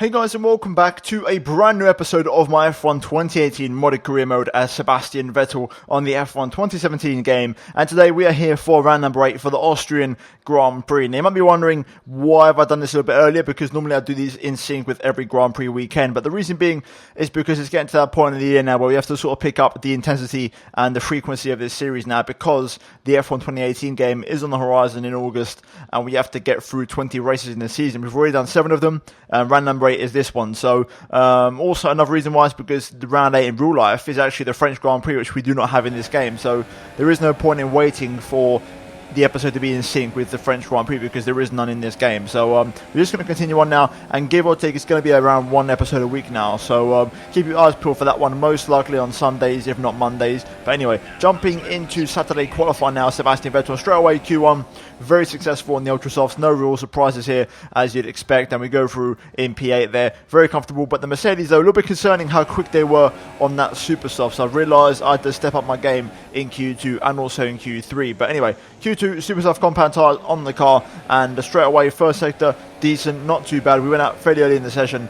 Hey guys, and welcome back to a brand new episode of my F1 2018 modded career mode as Sebastian Vettel on the F1 2017 game. And today we are here for round number 8 for the Austrian Grand Prix. Now you might be wondering, why have I done this a little bit earlier? Because normally I do these in sync with every Grand Prix weekend. But the reason being is because it's getting to that point in the year now where we have to sort of pick up the intensity and the frequency of this series now, because the F1 2018 game is on the horizon in August and we have to get through 20 races in the season. We've already done 7 of them, and round number 8 is this one. So also another reason why is because the round 8 in real life is actually the French Grand Prix, which we do not have in this game. So there is no point in waiting for the episode to be in sync with the French Grand Prix because there is none in this game. So we're just going to continue on now, and give or take it's going to be around 1 episode a week now. So keep your eyes peeled for that one, most likely on Sundays if not Mondays. But anyway, jumping into Saturday qualifying now, Sebastian Vettel straight away Q1, very successful on the Ultra Softs, no real surprises here as you'd expect, and we go through in P8 there, very comfortable. But the Mercedes though, a little bit concerning how quick they were on that Super Soft, so I realised I had to step up my game in Q2 and also in Q3. But anyway, Q2 Super Soft compound tyres on the car, and straight away first sector decent, not too bad. We went out fairly early in the session.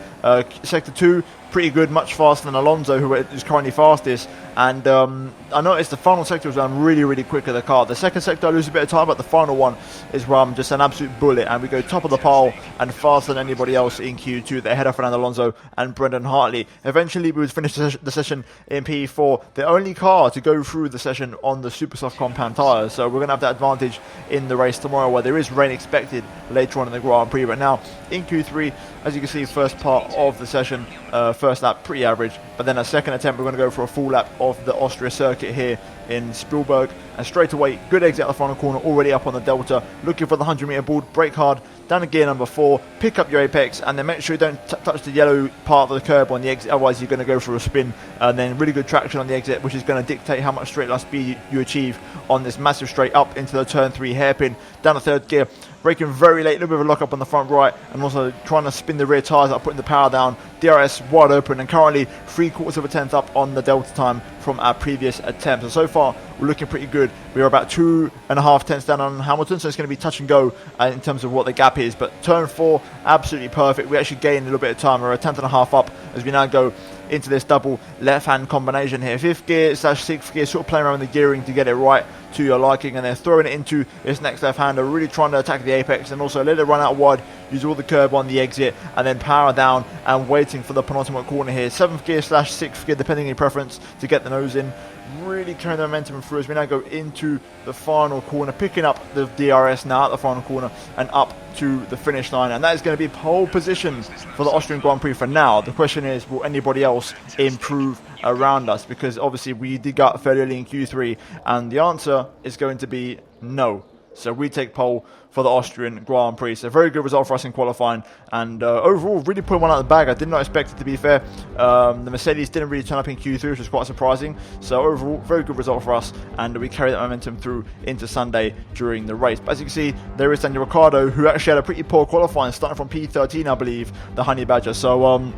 Sector 2 pretty good, much faster than Alonso, who is currently fastest. And I noticed the final sector was going really quick of the car. The second sector I lose a bit of time, but the final one is where I'm just an absolute bullet, and we go top of the pile and faster than anybody else in Q2. They're ahead of Fernando Alonso and Brendan Hartley. Eventually we would finish the session in P4, the only car to go through the session on the super soft compound tyres. So we're going to have that advantage in the race tomorrow, where there is rain expected later on in the Grand Prix. But now in Q3, as you can see, first part of the session, first lap pretty average, but then a second attempt we're going to go for a full lap of the Austria circuit here in Spielberg, and straight away good exit out the final corner, already up on the delta, looking for the 100-meter board, brake hard, down to gear number 4, pick up your apex, and then make sure you don't touch the yellow part of the curb on the exit, otherwise you're going to go for a spin. And then really good traction on the exit, which is going to dictate how much straight line speed you achieve on this massive straight up into the turn 3 hairpin, down to third gear, braking very late, a little bit of a lock up on the front right, and also trying to spin the rear tyres up, putting the power down. DRS wide open, and currently 3/4 of a tenth up on the delta time from our previous attempt. So far we're looking pretty good. We are about 2.5 tenths down on Hamilton, so it's going to be touch and go in terms of what the gap is. But turn 4 absolutely perfect. We actually gained a little bit of time. We're a tenth and a half up as we now go into this double left-hand combination here. 5th gear / 6th gear, sort of playing around with the gearing to get it right to your liking, and then throwing it into this next left-hander, really trying to attack the apex, and also let it run out wide, use all the curb on the exit, and then power down and waiting for the penultimate corner here. 7th gear / 6th gear, depending on your preference, to get the nose in. Really carrying the momentum through as we now go into the final corner, picking up the DRS now at the final corner and up to the finish line, and that is going to be pole position for the Austrian Grand Prix for now. The question is, will anybody else improve around us? Because obviously we did go fairly early in Q3, and the answer is going to be no. So we take pole for the Austrian Grand Prix. So very good result for us in qualifying, and overall really put one out of the bag. I did not expect it, to be fair. The Mercedes didn't really turn up in Q3, which was quite surprising. So overall very good result for us, and we carry that momentum through into Sunday during the race. But as you can see, there is Daniel Ricciardo, who actually had a pretty poor qualifying, starting from P13 I believe, the Honey Badger. So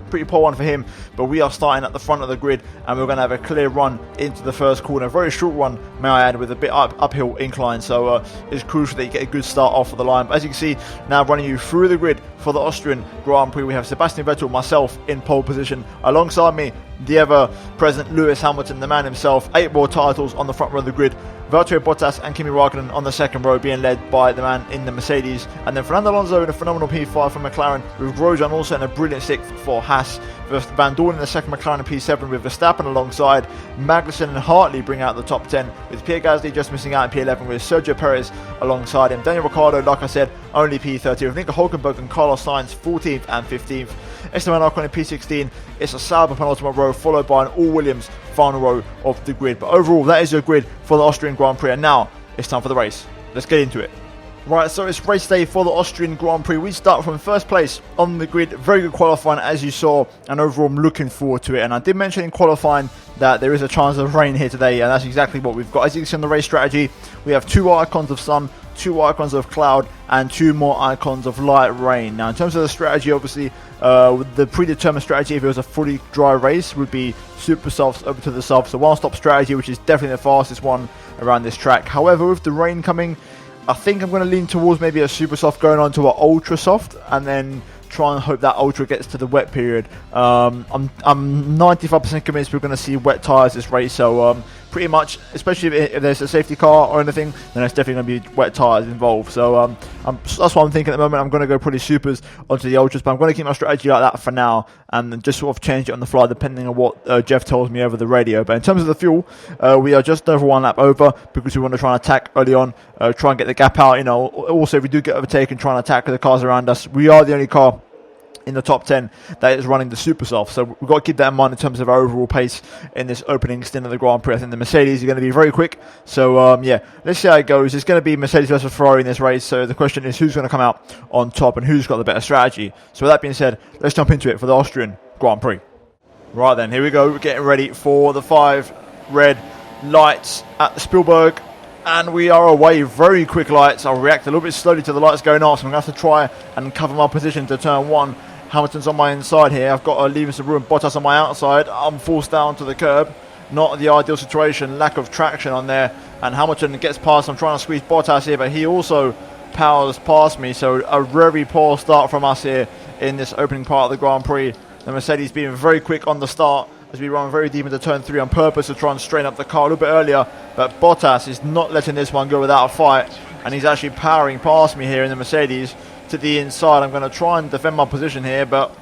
pretty poor one for him, but we are starting at the front of the grid, and we're going to have a clear run into the first corner. A very short one, may I add, with a bit uphill incline, so it's crucial that you get a good start off of the line. But as you can see, now running you through the grid for the Austrian Grand Prix, we have Sebastian Vettel, myself in pole position, alongside me the ever-present Lewis Hamilton, the man himself, 8 more titles on the front row of the grid. Valtteri Bottas and Kimi Raikkonen on the second row, being led by the man in the Mercedes, and then Fernando Alonso in a phenomenal P5 for McLaren, with Grosjean also in a brilliant 6th for Haas. Van Dorn in the second McLaren P7 with Verstappen alongside. Magnussen and Hartley bring out the top 10, with Pierre Gasly just missing out in P11 with Sergio Perez alongside him. Daniel Ricciardo, like I said, only P30, with Nico Hülkenberg and Carlos Sainz 14th and 15th. Esteban Ocon in P16. It's a Sauber penultimate row, followed by an all-Williams final row of the grid. But overall, that is your grid for the Austrian Grand Prix, and now it's time for the race. Let's get into it. Right, so it's race day for the Austrian Grand Prix. We start from first place on the grid. Very good qualifying, as you saw, and overall I'm looking forward to it. And I did mention in qualifying that there is a chance of rain here today, and that's exactly what we've got. As you can see on the race strategy, we have 2 icons of sun, 2 icons of cloud, and 2 more icons of light rain. Now in terms of the strategy, obviously the predetermined strategy, if it was a fully dry race, would be super softs over to the soft, so one stop strategy, which is definitely the fastest one around this track. However, with the rain coming, I think I'm going to lean towards maybe a super soft going on to an ultra soft, and then try and hope that Ultra gets to the wet period. I'm 95% convinced we're going to see wet tyres this race, so pretty much, especially if there's a safety car or anything, then it's definitely going to be wet tyres involved. So that's what I'm thinking at the moment. I'm going to go pretty supers onto the Ultras, but I'm going to keep my strategy like that for now and just sort of change it on the fly depending on what Jeff tells me over the radio. But in terms of the fuel, we are just over 1 lap over because we want to try and attack early on, try and get the gap out. You know, also if we do get overtaken, try and attack the cars around us. We are the only car in the top 10 that is running the super soft, so we've got to keep that in mind in terms of our overall pace in this opening stint of the Grand Prix. I think the Mercedes are going to be very quick, so yeah, let's see how it goes. It's going to be Mercedes versus Ferrari in this race, so the question is who's going to come out on top and who's got the better strategy. So with that being said, let's jump into it for the Austrian Grand Prix. Right then, here we go. We're getting ready for the 5 red lights at the Spielberg, and we are away. Very quick lights. I'll react a little bit slowly to the lights going off, so I'm going to have to try and cover my position to turn 1. Hamilton's on my inside here. I've got to leave some room. Bottas on my outside. I'm forced down to the curb. Not the ideal situation. Lack of traction on there. And Hamilton gets past. I'm trying to squeeze Bottas here, but he also powers past me. So a very poor start from us here in this opening part of the Grand Prix. The Mercedes being very quick on the start as we run very deep into turn 3 on purpose to try and strain up the car a little bit earlier. But Bottas is not letting this one go without a fight. And he's actually powering past me here in the Mercedes to the inside. I'm going to try and defend my position here, but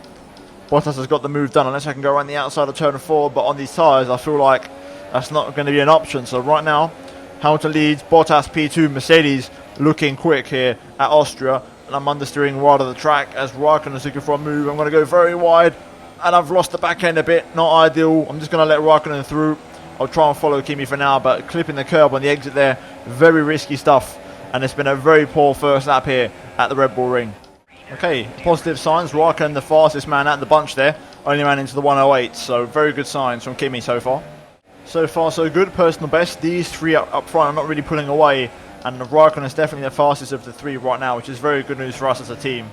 Bottas has got the move done unless I can go around the outside of turn 4. But on these tyres, I feel like that's not going to be an option. So right now, Hamilton leads, Bottas P2, Mercedes looking quick here at Austria. And I'm understeering right of the track as Raikkonen is looking for a move. I'm going to go very wide, and I've lost the back end a bit. Not ideal. I'm just going to let Raikkonen through. I'll try and follow Kimi for now, but clipping the curb on the exit there, very risky stuff. And it's been a very poor first lap here at the Red Bull Ring. Okay, positive signs. Raikkonen, the fastest man at the bunch there, only ran into the 108. So very good signs from Kimi so far. So far so good. Personal best. These 3 up front are not really pulling away. And Raikkonen is definitely the fastest of the 3 right now, which is very good news for us as a team.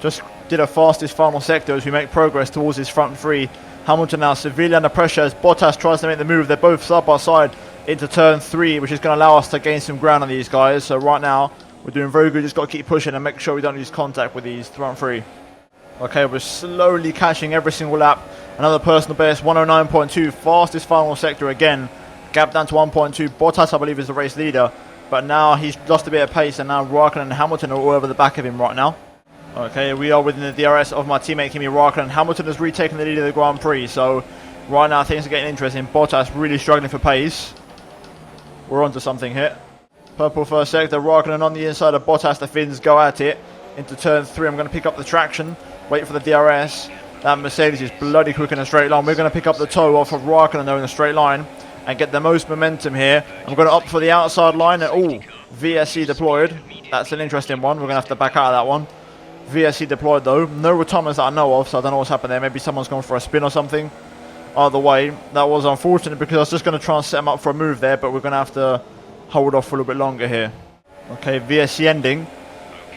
Just did a fastest final sector as we make progress towards this front 3. Hamilton now severely under pressure as Bottas tries to make the move. They're both side by side into turn 3, which is going to allow us to gain some ground on these guys. So right now, we're doing very good. Just got to keep pushing and make sure we don't lose contact with these front 3. Okay, we're slowly catching every single lap. Another personal best, 109.2, fastest final sector again. Gap down to 1.2. Bottas, I believe, is the race leader. But now he's lost a bit of pace, and now Raikkonen and Hamilton are all over the back of him right now. Okay, we are within the DRS of my teammate Kimi Raikkonen. Hamilton has retaken the lead of the Grand Prix, so right now things are getting interesting. Bottas really struggling for pace. We're onto something here. Purple first sector, Raikkonen on the inside of Bottas. The Finns go at it into turn 3. I'm going to pick up the traction, wait for the DRS. That Mercedes is bloody quick in a straight line. We're going to pick up the toe off of Raikkonen though in a straight line and get the most momentum here. I'm going to opt for the outside line. Oh, VSC deployed. That's an interesting one. We're going to have to back out of that one. VSC deployed though. No retirements that I know of, so I don't know what's happened there. Maybe someone's gone for a spin or something. Either way, that was unfortunate because I was just going to try and set him up for a move there, but we're going to have to hold off for a little bit longer here. Okay, VSC ending.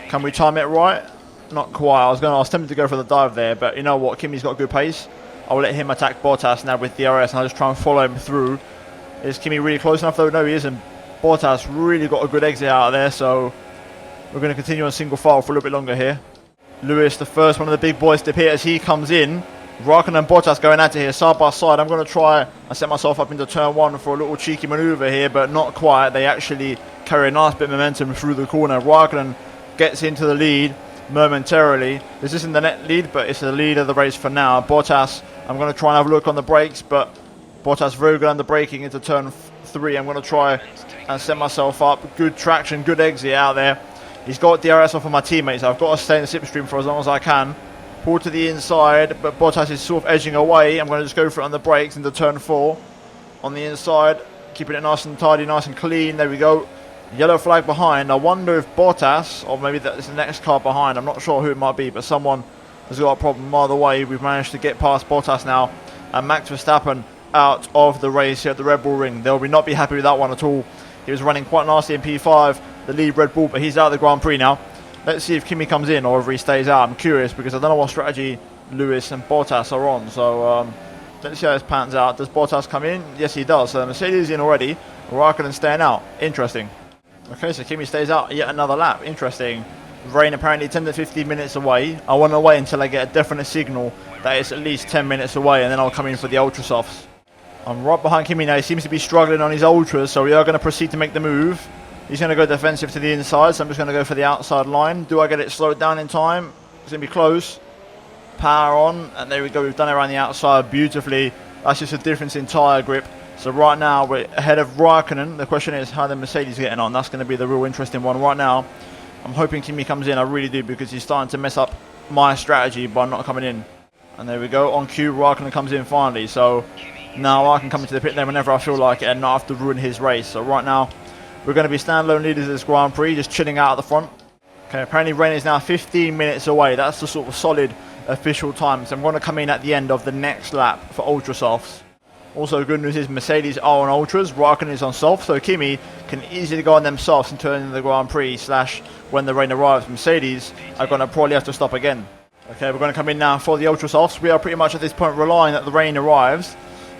Can we time it right? Not quite. I was tempted to go for the dive there, but you know what? Kimi's got good pace. I'll let him attack Bottas now with DRS, and I'll just try and follow him through. Is Kimi really close enough though? No, he isn't. Bottas really got a good exit out of there, so we're going to continue on single file for a little bit longer here. Lewis, the first one of the big boys to appear as he comes in. Raikkonen and Bottas going at it here side by side. I'm going to try and set myself up into turn 1 for a little cheeky manoeuvre here, but not quite. They actually carry a nice bit of momentum through the corner. Raikkonen gets into the lead momentarily. This isn't the net lead, but it's the lead of the race for now. Bottas, I'm going to try and have a look on the brakes, but Bottas very good under braking into turn 3. I'm going to try and set myself up. Good traction, good exit out there. He's got DRS off of my teammates. I've got to stay in the slipstream for as long as I can. Pull to the inside, but Bottas is sort of edging away. I'm going to just go for it on the brakes into turn 4. On the inside, keeping it nice and tidy, nice and clean. There we go. Yellow flag behind. I wonder if Bottas, or maybe that's the next car behind. I'm not sure who it might be, but someone has got a problem. Either way, we've managed to get past Bottas now. And Max Verstappen out of the race here at the Red Bull Ring. They'll not be happy with that one at all. He was running quite nicely in P5, the lead Red Bull, but he's out of the Grand Prix now. Let's see if Kimi comes in or if he stays out. I'm curious because I don't know what strategy Lewis and Bottas are on. So let's see how this pans out. Does Bottas come in? Yes, he does. So Mercedes is in already. Raikkonen staying out. Interesting. Okay, so Kimi stays out yet another lap. Interesting. Rain apparently 10 to 15 minutes away. I want to wait until I get a definite signal that it's at least 10 minutes away, and then I'll come in for the ultra softs. I'm right behind Kimi now. He seems to be struggling on his ultras, so we are going to proceed to make the move. He's going to go defensive to the inside, so I'm just going to go for the outside line. Do I get it slowed down in time? It's going to be close. Power on, and there we go. We've done it around the outside beautifully. That's just a difference in tyre grip. So right now we're ahead of Raikkonen. The question is how the Mercedes getting on. That's going to be the real interesting one right now. I'm hoping Kimi comes in. I really do, because he's starting to mess up my strategy by not coming in. And there we go. On cue, Raikkonen comes in finally. So now I can come into the pit lane whenever I feel like it and not have to ruin his race. So right now we're going to be standalone leaders of this Grand Prix, just chilling out at the front. Okay, apparently rain is now 15 minutes away. That's the sort of solid official time. So I'm going to come in at the end of the next lap for ultra softs. Also, good news is Mercedes are on ultras, Raikkonen is on soft, so Kimi can easily go on them softs and turn into the Grand Prix / when the rain arrives. Mercedes are going to probably have to stop again. Okay, we're going to come in now for the ultra softs. We are pretty much at this point relying that the rain arrives.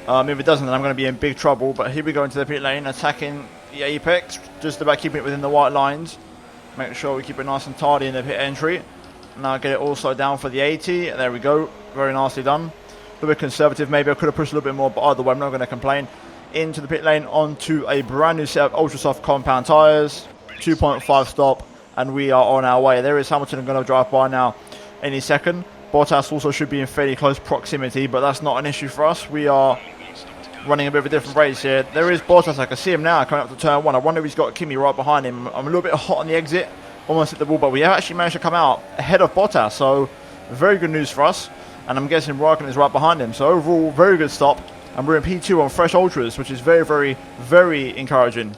If it doesn't, then I'm going to be in big trouble. But here we go into the pit lane, attacking the apex, just about keeping it within the white lines. Make sure we keep it nice and tidy in the pit entry. Now get it all slowed down for the 80. There we go. Very nicely done. A little bit conservative. Maybe I could have pushed a little bit more, but either way, I'm not going to complain. Into the pit lane, onto a brand new set of ultra soft compound tyres. 2.5 stop, and we are on our way. There is Hamilton going to drive by now any second. Bottas also should be in fairly close proximity, but that's not an issue for us. We are running a bit of a different race here. There is Bottas. I can see him now coming up to turn 1. I wonder if he's got Kimi right behind him. I'm a little bit hot on the exit, almost hit the wall, but we have actually managed to come out ahead of Bottas, so very good news for us. And I'm guessing Raikkonen is right behind him. So overall, very good stop. And we're in P2 on fresh ultras, which is very, very, very encouraging.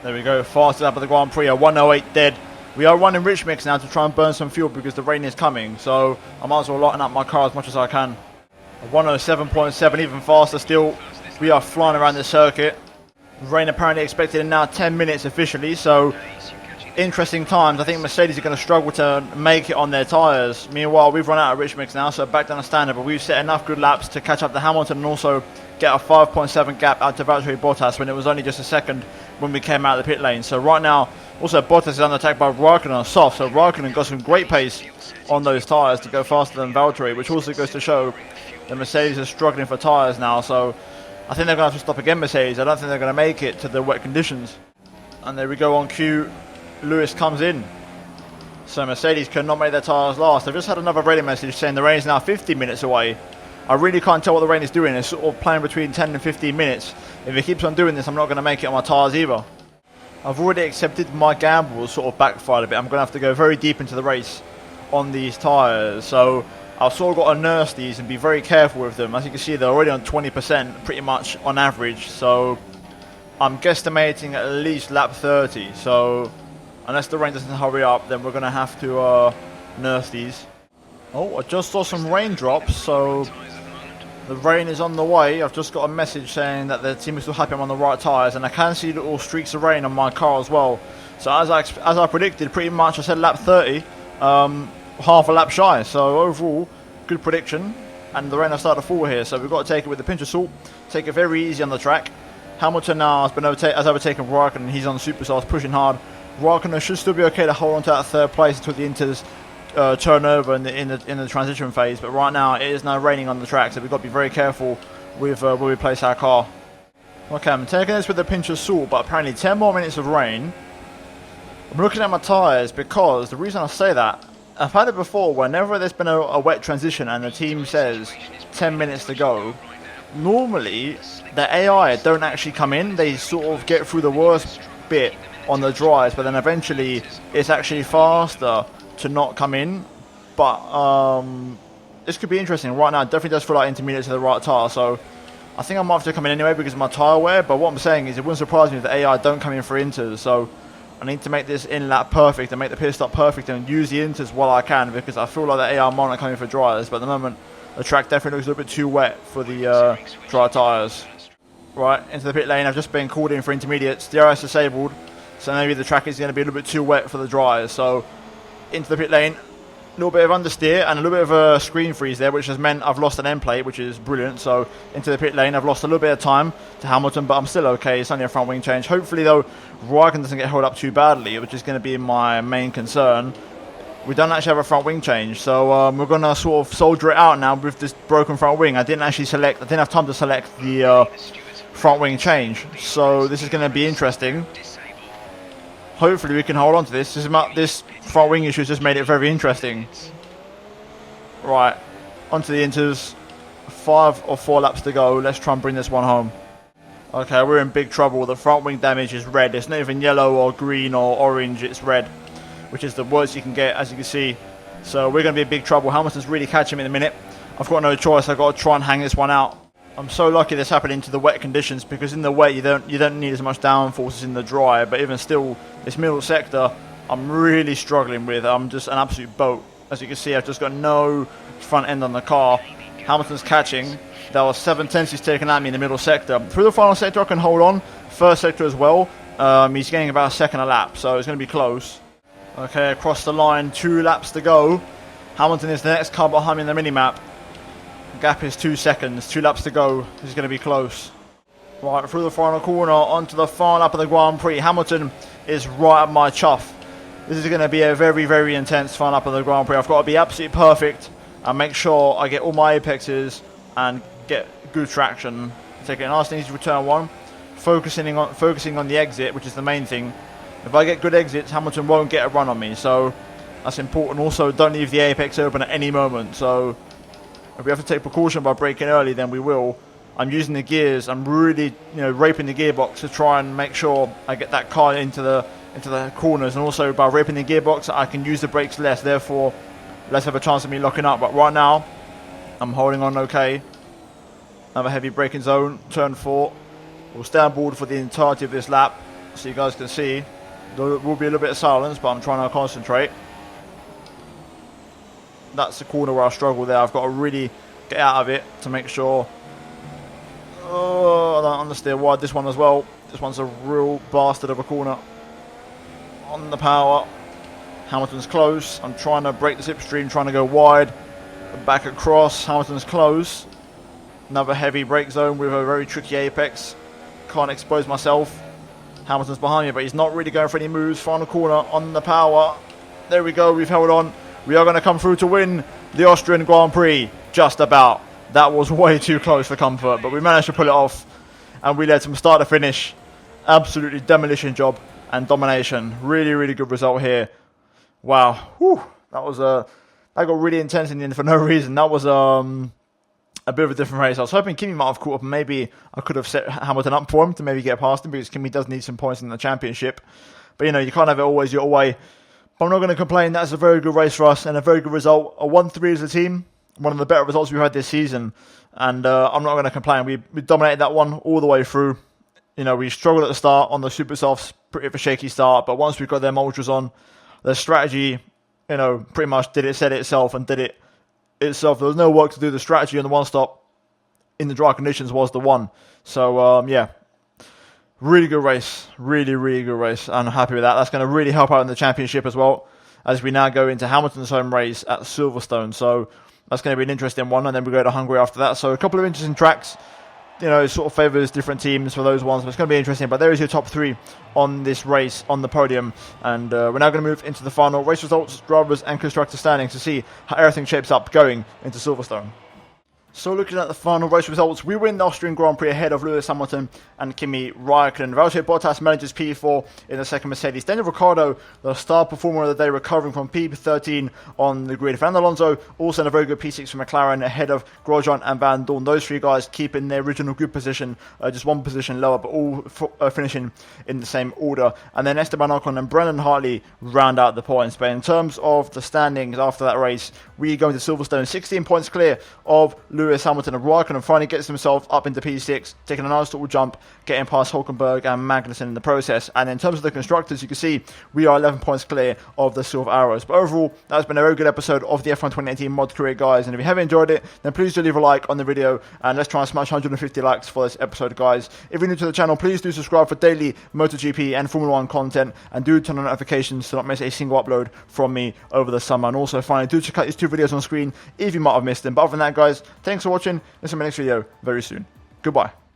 There we go. Fastest lap of the Grand Prix. A 1:08 dead. We are running rich mix now to try and burn some fuel because the rain is coming. So I might as well lighten up my car as much as I can. A 1:07.7, even faster still. We are flying around the circuit. Rain apparently expected in now 10 minutes officially. So interesting times. I think Mercedes are going to struggle to make it on their tyres. Meanwhile, we've run out of rich mix now, so back down the standard, but we've set enough good laps to catch up to Hamilton and also get a 5.7 gap out to Valtteri Bottas when it was only just a second when we came out of the pit lane. So right now, also Bottas is under attack by Raikkonen on soft, so Raikkonen got some great pace on those tyres to go faster than Valtteri, which also goes to show that Mercedes are struggling for tyres now. So I think they're going to have to stop again, Mercedes. I don't think they're going to make it to the wet conditions. And there we go on cue. Lewis comes in. So Mercedes cannot make their tyres last. They've just had another radio message saying the rain is now 50 minutes away. I really can't tell what the rain is doing. It's sort of playing between 10 and 15 minutes. If it keeps on doing this, I'm not going to make it on my tyres either. I've already accepted my gamble sort of backfired a bit. I'm going to have to go very deep into the race on these tyres. So I've sort of got to nurse these and be very careful with them. As you can see, they're already on 20% pretty much on average. So I'm guesstimating at least lap 30. So unless the rain doesn't hurry up, then we're going to have to nurse these. Oh, I just saw some raindrops, so the rain is on the way. I've just got a message saying that the team is still happy I'm on the right tyres, and I can see little streaks of rain on my car as well. So as I predicted, pretty much I said lap 30, half a lap shy. So overall, good prediction, and the rain has started to fall here. So we've got to take it with a pinch of salt, take it very easy on the track. Hamilton now has overtaken Raikkonen. He's on super soft, pushing hard. Raikkonen should still be okay to hold on to that third place until the Inters turn over in the transition phase. But right now it is now raining on the track, so we've got to be very careful with where we place our car. Okay, I'm taking this with a pinch of salt, but apparently 10 more minutes of rain. I'm looking at my tyres because the reason I say that, I've had it before. Whenever there's been a wet transition and the team says 10 minutes to go, normally the AI don't actually come in. They sort of get through the worst bit on the dries, but then eventually it's actually faster to not come in. But this could be interesting. Right now it definitely does feel like intermediate to the right tyre, so I think I might have to come in anyway because of my tyre wear. But what I'm saying is it wouldn't surprise me if the AI don't come in for inters, so I need to make this in lap perfect and make the pit stop perfect and use the inters while I can, because I feel like the AI might not come in for dryers, but at the moment the track definitely looks a little bit too wet for the dry tyres. Right, into the pit lane. I've just been called in for intermediates. DRS disabled, so maybe the track is going to be a little bit too wet for the dryers. So into the pit lane, a little bit of understeer and a little bit of a screen freeze there, which has meant I've lost an end plate, which is brilliant. So into the pit lane, I've lost a little bit of time to Hamilton, but I'm still okay. It's only a front wing change. Hopefully though, Raikkonen doesn't get held up too badly, which is going to be my main concern. we don't actually have a front wing change. So we're going to sort of soldier it out now with this broken front wing. I didn't have time to select the front wing change. So this is going to be interesting. Hopefully we can hold on to this. This front wing issue has just made it very interesting. Right, onto the inters. 5 or 4 laps to go. Let's try and bring this one home. Okay, we're in big trouble. The front wing damage is red. It's not even yellow or green or orange. It's red, which is the worst you can get, as you can see. So we're going to be in big trouble. Hamilton's really catching me in a minute. I've got no choice. I've got to try and hang this one out. I'm so lucky this happened into the wet conditions, because in the wet you don't need as much downforce as in the dry. But even still, this middle sector I'm really struggling with. I'm just an absolute boat. As you can see, I've just got no front end on the car. Hamilton's catching. There was 7 tenths he's taken at me in the middle sector. Through the final sector I can hold on. First sector as well. He's getting about a second a lap, so it's going to be close. Okay, across the line, 2 laps to go. Hamilton is the next car behind me in the minimap. Gap is 2 seconds, 2 laps to go. This is going to be close. Right, through the final corner, onto the final lap of the Grand Prix. Hamilton is right at my chuff. This is going to be a very, very intense final lap of the Grand Prix. I've got to be absolutely perfect and make sure I get all my apexes and get good traction. Taking a nice and easy return one. Focusing on the exit, which is the main thing. If I get good exits, Hamilton won't get a run on me, so that's important. Also, don't leave the apex open at any moment. So if we have to take precaution by braking early, then we will. I'm using the gears. I'm really, raping the gearbox to try and make sure I get that car into the corners, and also by raping the gearbox, I can use the brakes less. Therefore, less of a chance of me locking up. But right now, I'm holding on okay. Another heavy braking zone, turn 4. We'll stay on board for the entirety of this lap, so you guys can see. There will be a little bit of silence, but I'm trying to concentrate. That's the corner where I struggle there. I've got to really get out of it to make sure. Oh, I don't understand why this one as well. This one's a real bastard of a corner. On the power. Hamilton's close. I'm trying to break the slipstream, trying to go wide. Back across. Hamilton's close. Another heavy brake zone with a very tricky apex. Can't expose myself. Hamilton's behind me, but he's not really going for any moves. Final corner on the power. There we go. We've held on. We are going to come through to win the Austrian Grand Prix. Just about. That was way too close for comfort, but we managed to pull it off. And we led from start to finish. Absolutely demolition job and domination. Really, really good result here. Wow. Whew. That got really intense in the end for no reason. That was a bit of a different race. I was hoping Kimi might have caught up, and maybe I could have set Hamilton up for him to maybe get past him, because Kimi does need some points in the championship. But you can't have it always your way. But I'm not going to complain. That's a very good race for us and a very good result. A 1-3 as a team. One of the better results we've had this season. And I'm not going to complain. We dominated that one all the way through. We struggled at the start on the super softs, pretty of a shaky start. But once we got them ultras on, the strategy, pretty much said it itself and did it itself. There was no work to do. The strategy on the one stop in the dry conditions was the one. So, yeah. Really good race. Really, really good race. I'm happy with that. That's going to really help out in the championship as well, as we now go into Hamilton's home race at Silverstone. So that's going to be an interesting one. And then we go to Hungary after that. So a couple of interesting tracks. It sort of favours different teams for those ones. But it's going to be interesting. But there is your top 3 on this race on the podium. And we're now going to move into the final race results, drivers and constructor standings, to see how everything shapes up going into Silverstone. So looking at the final race results, we win the Austrian Grand Prix ahead of Lewis Hamilton and Kimi Räikkönen. Valtteri Bottas manages P4 in the second Mercedes. Daniel Ricciardo, the star performer of the day, recovering from P13 on the grid. Fernando Alonso also in a very good P6 for McLaren ahead of Grosjean and Van Dorn. Those 3 guys keeping their original good position, just 1 position lower, but all finishing in the same order. And then Esteban Ocon and Brendan Hartley round out the points. But in terms of the standings after that race, we go into Silverstone 16 points clear of Lewis Hamilton, and Räikkönen finally gets himself up into P6, taking a nice little jump, getting past Hulkenberg and Magnussen in the process. And in terms of the constructors, you can see we are 11 points clear of the Silver Arrows. But overall, that's been a very good episode of the F1 2018 Mod Career, guys. And if you haven't enjoyed it, then please do leave a like on the video, and let's try and smash 150 likes for this episode, guys. If you're new to the channel, please do subscribe for daily MotoGP and Formula 1 content, and do turn on notifications to not miss a single upload from me over the summer. And also, finally, do check out these 2 videos on screen if you might have missed them. But other than that, guys, thanks for watching. Let's see you in my next video very soon. Goodbye.